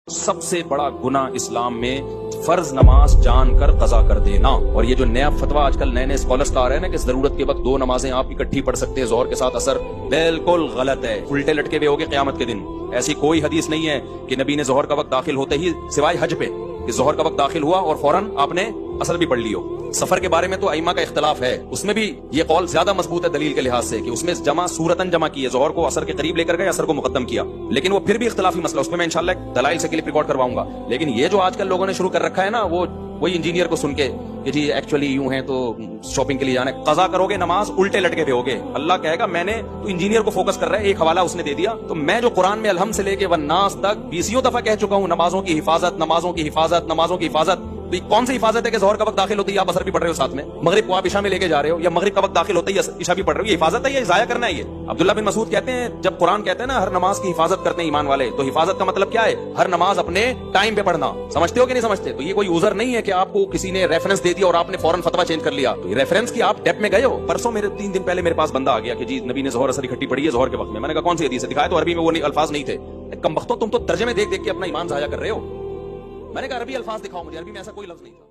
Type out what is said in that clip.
سب سے بڑا گناہ اسلام میں فرض نماز جان کر قضا کر دینا. اور یہ جو نیا فتویٰ آج کل نئے اسکالرس آ رہے ہیں نا کہ ضرورت کے وقت دو نمازیں آپ اکٹھی پڑھ سکتے ہیں ظہر کے ساتھ اثر، بالکل غلط ہے. الٹے لٹکے ہوئے ہوگے قیامت کے دن. ایسی کوئی حدیث نہیں ہے کہ نبی نے ظہر کا وقت داخل ہوتے ہی سوائے حج پہ کہ ظہر کا وقت داخل ہوا اور فوراً آپ نے اثر بھی پڑھ لی ہو. سفر کے بارے میں تو ائمہ کا اختلاف ہے، اس میں بھی یہ قول زیادہ مضبوط ہے دلیل کے لحاظ سے کہ اس میں صورتاً جمع کی ہے، ظہر کو اثر کے قریب لے کر گئے، اثر کو مقدم کیا. لیکن وہ پھر بھی اختلافی مسئلہ، اس میں انشاءاللہ دلائل سے کلپ ریکارڈ کرواؤں گا. لیکن یہ جو آج کل لوگوں نے شروع کر رکھا ہے نا، وہی انجینئر کو سن کے کہ جی ایکچولی یوں ہیں تو شاپنگ کے لیے جانا ہے، قضا کرو گے نماز الٹے لٹکے ہوئے ہوگے. اللہ کہے گا میں نے تو انجینئر کو فوکس کر رہا ہے، ایک حوالہ اس نے دے دیا. تو میں جو قرآن میں الحمد سے لے کے والناس تک 20 دفعہ کہہ چکا ہوں نمازوں کی حفاظت، نمازوں کی حفاظت، نمازوں کی حفاظت. کون سی حفاظت ہے کہ ظہر کا وقت داخل ہوتی ہے آپ اثر بھی پڑھ رہے ہو ساتھ میں، مغرب کو آپ عشاء میں لے کے جا رہے ہو، یا مغرب کا وقت داخل ہوتا ہے عشاء بھی پڑھ رہے ہو. یہ حفاظت ہے، یہ ضائع کرنا ہے. یہ عبداللہ بن مسعود کہتے ہیں جب قرآن کہتے ہیں نا ہر نماز کی حفاظت کرتے ہیں ایمان والے، تو حفاظت کا مطلب کیا ہے؟ ہر نماز اپنے ٹائم پہ پڑھنا. سمجھتے ہو کہ نہیں سمجھتے؟ تو یہ کوئی عذر نہیں ہے کہ آپ کو کسی نے ریفرنس دے دیا اور آپ نے فوراً فتویٰ چینج کر لیا. تو یہ ریفرنس کی آپ ڈیپ میں گئے ہو. پرسوں 3 دن پہلے میرے پاس بندہ آ گیا کہ جی نبی نے ظہر اثر اکٹھی پڑھی ہے ظہر کے وقت میں. میں نے کہا کون سی حدیث ہے؟ دکھایا تو عربی میں وہ الفاظ نہیں تھے. کم بختوں تم تو ترجمے دیکھ کے اپنا ایمان ضائع کر رہے ہو. میں نے کہا عربی الفاظ دکھاؤ مجھے. عربی میں ایسا کوئی لفظ نہیں تھا.